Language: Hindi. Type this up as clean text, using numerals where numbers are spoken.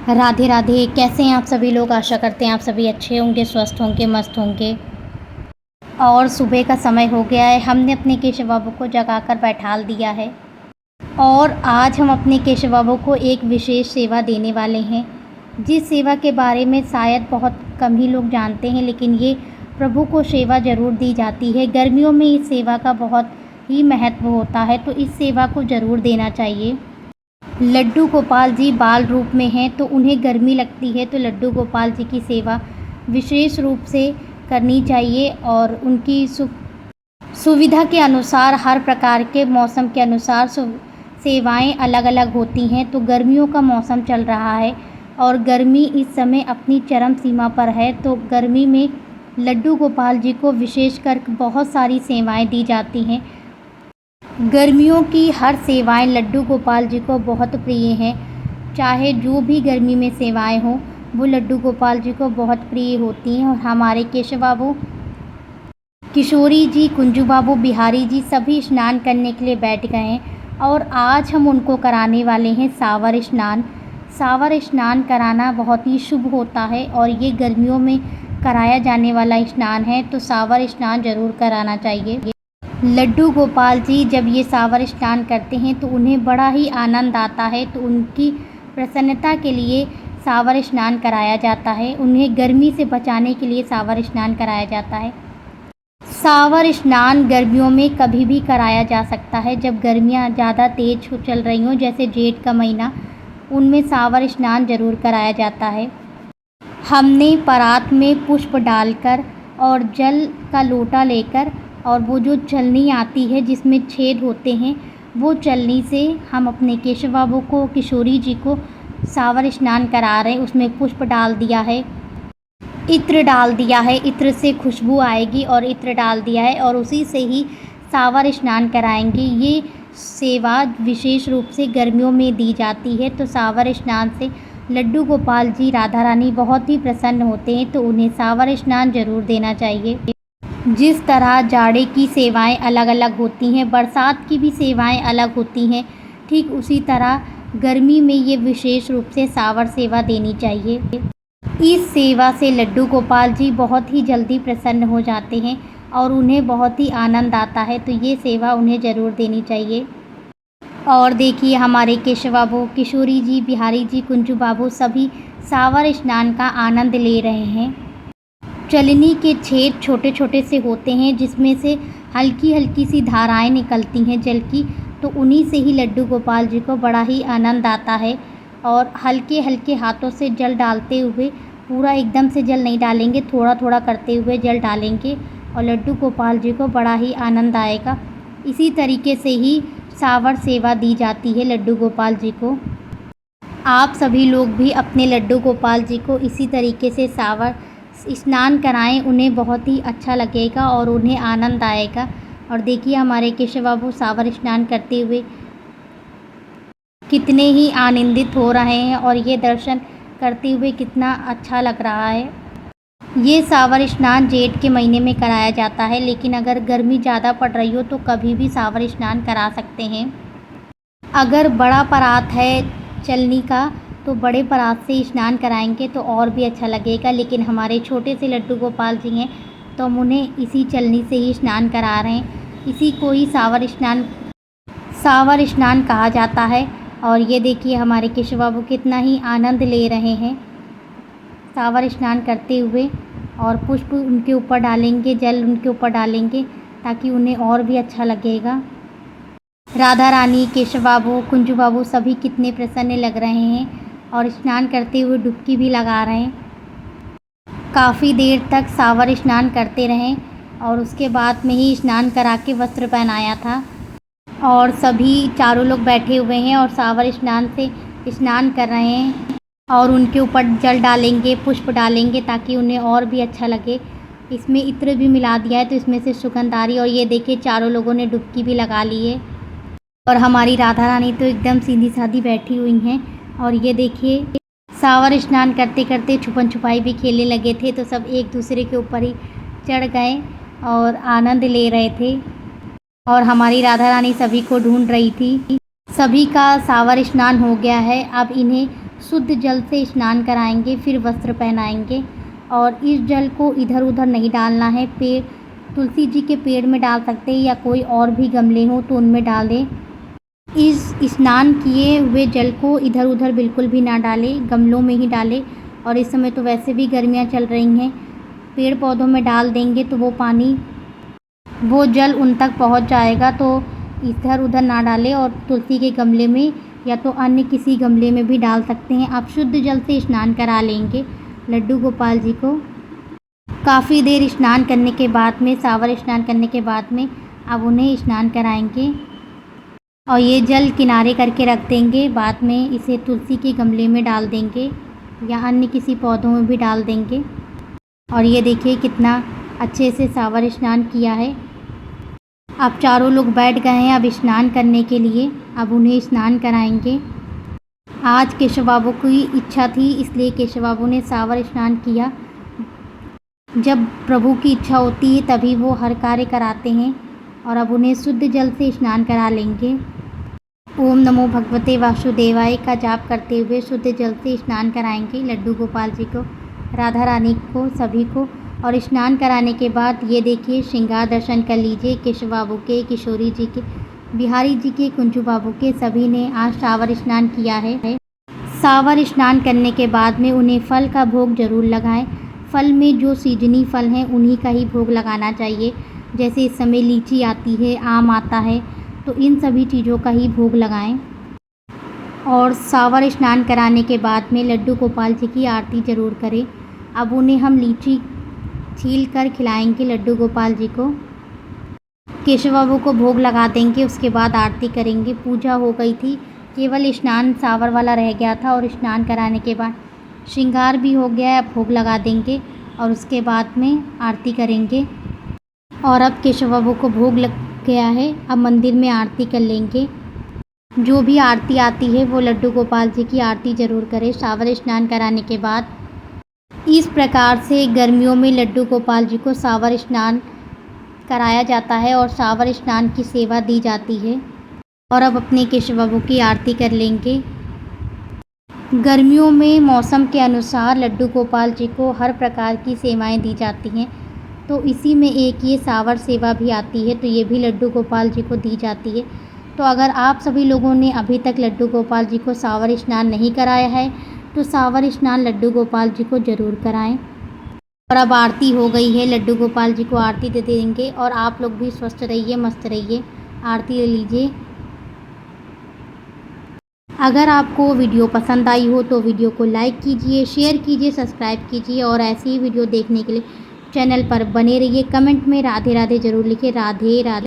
राधे राधे। कैसे हैं आप सभी लोग? आशा करते हैं आप सभी अच्छे होंगे, स्वस्थ होंगे, मस्त होंगे। और सुबह का समय हो गया है। हमने अपने केशव बाबू को जगाकर बैठाल दिया है और आज हम अपने केशव बाबू को एक विशेष सेवा देने वाले हैं, जिस सेवा के बारे में शायद बहुत कम ही लोग जानते हैं, लेकिन ये प्रभु को सेवा ज़रूर दी जाती है। गर्मियों में इस सेवा का बहुत ही महत्व होता है, तो इस सेवा को ज़रूर देना चाहिए। लड्डू गोपाल जी बाल रूप में हैं, तो उन्हें गर्मी लगती है, तो लड्डू गोपाल जी की सेवा विशेष रूप से करनी चाहिए और उनकी सुविधा के अनुसार हर प्रकार के मौसम के अनुसार सेवाएं अलग अलग होती हैं। तो गर्मियों का मौसम चल रहा है और गर्मी इस समय अपनी चरम सीमा पर है, तो गर्मी में लड्डू गोपाल जी को विशेषकर बहुत सारी सेवाएं दी जाती हैं। गर्मियों की हर सेवाएं लड्डू गोपाल जी को बहुत प्रिय हैं। चाहे जो भी गर्मी में सेवाएं हों, वो लड्डू गोपाल जी को बहुत प्रिय होती हैं। और हमारे केशव बाबू, किशोरी जी, कुंजू बाबू, बिहारी जी सभी स्नान करने के लिए बैठ गए हैं और आज हम उनको कराने वाले हैं सावर स्नान। सावर स्नान कराना बहुत ही शुभ होता है और ये गर्मियों में कराया जाने वाला स्नान है, तो सावर स्नान ज़रूर कराना चाहिए। लड्डू गोपाल जी जब ये सावर स्नान करते हैं तो उन्हें बड़ा ही आनंद आता है, तो उनकी प्रसन्नता के लिए सावर स्नान कराया जाता है। उन्हें गर्मी से बचाने के लिए सावर स्नान कराया जाता है। सावर स्नान गर्मियों में कभी भी कराया जा सकता है, जब गर्मियाँ ज़्यादा तेज चल रही हों, जैसे जेठ का महीना, उनमें सावर स्नान ज़रूर कराया जाता है। हमने परात में पुष्प डालकर और जल का लोटा लेकर और वो जो चलनी आती है जिसमें छेद होते हैं, वो चलनी से हम अपने केशव बाबू को, किशोरी जी को सावर स्नान करा रहे हैं। उसमें पुष्प डाल दिया है, इत्र डाल दिया है, इत्र से खुशबू आएगी और इत्र डाल दिया है और उसी से ही सावर स्नान कराएंगे। ये सेवा विशेष रूप से गर्मियों में दी जाती है, तो सावर स्नान से लड्डू गोपाल जी, राधा रानी बहुत ही प्रसन्न होते हैं, तो उन्हें सावर स्नान ज़रूर देना चाहिए। जिस तरह जाड़े की सेवाएं अलग अलग होती हैं, बरसात की भी सेवाएं अलग होती हैं, ठीक उसी तरह गर्मी में ये विशेष रूप से सावर सेवा देनी चाहिए। इस सेवा से लड्डू गोपाल जी बहुत ही जल्दी प्रसन्न हो जाते हैं और उन्हें बहुत ही आनंद आता है, तो ये सेवा उन्हें ज़रूर देनी चाहिए। और देखिए हमारे केशव बाबू, किशोरी जी, बिहारी जी, कुंजू बाबू सभी सावर स्नान का आनंद ले रहे हैं। चलनी के छेद छोटे छोटे से होते हैं, जिसमें से हल्की हल्की सी धाराएं निकलती हैं जल की, तो उन्हीं से ही लड्डू गोपाल जी को बड़ा ही आनंद आता है। और हल्के हल्के हाथों से जल डालते हुए, पूरा एकदम से जल नहीं डालेंगे, थोड़ा थोड़ा करते हुए जल डालेंगे और लड्डू गोपाल जी को बड़ा ही आनंद आएगा। इसी तरीके से ही सावर सेवा दी जाती है लड्डू गोपाल जी को। आप सभी लोग भी अपने लड्डू गोपाल जी को इसी तरीके से सावर स्नान कराएं, उन्हें बहुत ही अच्छा लगेगा और उन्हें आनंद आएगा। और देखिए हमारे केशव बाबू सावर स्नान करते हुए कितने ही आनंदित हो रहे हैं और ये दर्शन करते हुए कितना अच्छा लग रहा है। ये सावर स्नान जेठ के महीने में कराया जाता है, लेकिन अगर गर्मी ज़्यादा पड़ रही हो तो कभी भी सावर स्नान करा सकते हैं। अगर बड़ा परात है चलनी का, तो बड़े परात से स्नान कराएंगे तो और भी अच्छा लगेगा, लेकिन हमारे छोटे से लड्डू गोपाल जी हैं, तो हम उन्हें इसी चलनी से ही स्नान करा रहे हैं। इसी को ही सावर स्नान कहा जाता है। और ये देखिए हमारे केशव बाबू कितना ही आनंद ले रहे हैं सावर स्नान करते हुए, और पुष्प उनके ऊपर डालेंगे, जल उनके ऊपर डालेंगे, ताकि उन्हें और भी अच्छा लगेगा। राधा रानी, केशव बाबू, कुंजू बाबू सभी कितने प्रसन्न लग रहे हैं और स्नान करते हुए डुबकी भी लगा रहे हैं। काफ़ी देर तक सावर स्नान करते रहें और उसके बाद में ही स्नान करा के वस्त्र पहनाया था। और सभी चारों लोग बैठे हुए हैं और सावर स्नान से स्नान कर रहे हैं और उनके ऊपर जल डालेंगे, पुष्प डालेंगे, ताकि उन्हें और भी अच्छा लगे। इसमें इत्र भी मिला दिया है, तो इसमें से सुगंध आ रही है। और ये देखिए चारों लोगों ने डुबकी भी लगा ली है और हमारी राधा रानी तो एकदम सीधी सादी बैठी हुई हैं। और ये देखिए सावर स्नान करते करते छुपन छुपाई भी खेलने लगे थे, तो सब एक दूसरे के ऊपर ही चढ़ गए और आनंद ले रहे थे। और हमारी राधा रानी सभी को ढूंढ रही थी। सभी का सावर स्नान हो गया है, अब इन्हें शुद्ध जल से स्नान कराएंगे, फिर वस्त्र पहनाएंगे। और इस जल को इधर उधर नहीं डालना है। तुलसी जी के पेड़ में डाल सकते हैं या कोई और भी गमले हो तो उनमें डाल दें। इस स्नान किए हुए जल को इधर उधर बिल्कुल भी ना डालें, गमलों में ही डालें। और इस समय तो वैसे भी गर्मियाँ चल रही हैं, पेड़ पौधों में डाल देंगे तो वो जल उन तक पहुंच जाएगा। तो इधर उधर ना डालें और तुलसी के गमले में या तो अन्य किसी गमले में भी डाल सकते हैं। आप शुद्ध जल से स्नान करा लेंगे लड्डू गोपाल जी को। काफ़ी देर स्नान करने के बाद में, सावर स्नान करने के बाद में अब उन्हें स्नान कराएंगे और ये जल किनारे करके रख देंगे। बाद में इसे तुलसी के गमले में डाल देंगे या अन्य किसी पौधों में भी डाल देंगे। और ये देखिए कितना अच्छे से सावर स्नान किया है। अब चारों लोग बैठ गए हैं अब स्नान करने के लिए। अब उन्हें स्नान कराएंगे। आज केशव बाबू की इच्छा थी, इसलिए केशव बाबू ने सावर स्नान किया। जब प्रभु की इच्छा होती है तभी वो हर कार्य कराते हैं। और अब उन्हें शुद्ध जल से स्नान करा लेंगे। ओम नमो भगवते वासुदेवाय का जाप करते हुए शुद्ध जल से स्नान कराएंगे लड्डू गोपाल जी को, राधा रानी को, सभी को। और स्नान कराने के बाद ये देखिए श्रृंगार दर्शन कर लीजिए केशव बाबू के, किशोरी जी के, बिहारी जी के, कुंजू बाबू के, सभी ने आज सावर स्नान किया है। सावर स्नान करने के बाद में उन्हें फल का भोग जरूर लगाएं। फल में जो सीजनी फल हैं उन्हीं का ही भोग लगाना चाहिए। जैसे इस समय लीची आती है, आम आता है, तो इन सभी चीज़ों का ही भोग लगाएं। और सावर स्नान कराने के बाद में लड्डू गोपाल जी की आरती ज़रूर करें। अब उन्हें हम लीची छील कर खिलाएंगे लड्डू गोपाल जी को। केशव बाबू को भोग लगा देंगे, उसके बाद आरती करेंगे। पूजा हो गई थी, केवल स्नान सावर वाला रह गया था। और स्नान कराने के बाद श्रृंगार भी हो गया है, अब भोग लगा देंगे और उसके बाद में आरती करेंगे। और अब केशव बाबू को भोग लग गया है, अब मंदिर में आरती कर लेंगे। जो भी आरती आती है वो लड्डू गोपाल जी की आरती ज़रूर करें सावर स्नान कराने के बाद। इस प्रकार से गर्मियों में लड्डू गोपाल जी को सावर स्नान कराया जाता है और सावर स्नान की सेवा दी जाती है। और अब अपने केशव बाबू की आरती कर लेंगे। गर्मियों में मौसम के अनुसार लड्डू गोपाल जी को हर प्रकार की सेवाएं दी जाती हैं, तो इसी में एक ये सावर सेवा भी आती है, तो ये भी लड्डू गोपाल जी को दी जाती है। तो अगर आप सभी लोगों ने अभी तक लड्डू गोपाल जी को सावर स्नान नहीं कराया है तो सावर स्नान लड्डू गोपाल जी को ज़रूर कराएं। और अब आरती हो गई है, लड्डू गोपाल जी को आरती दे देंगे। और आप लोग भी स्वस्थ रहिए, मस्त रहिए, आरती ले लीजिए। अगर आपको वीडियो पसंद आई हो तो वीडियो को लाइक कीजिए, शेयर कीजिए, सब्सक्राइब कीजिए और ऐसी ही वीडियो देखने के लिए चैनल पर बने रहिए। कमेंट में राधे राधे ज़रूर लिखिए। राधे राधे।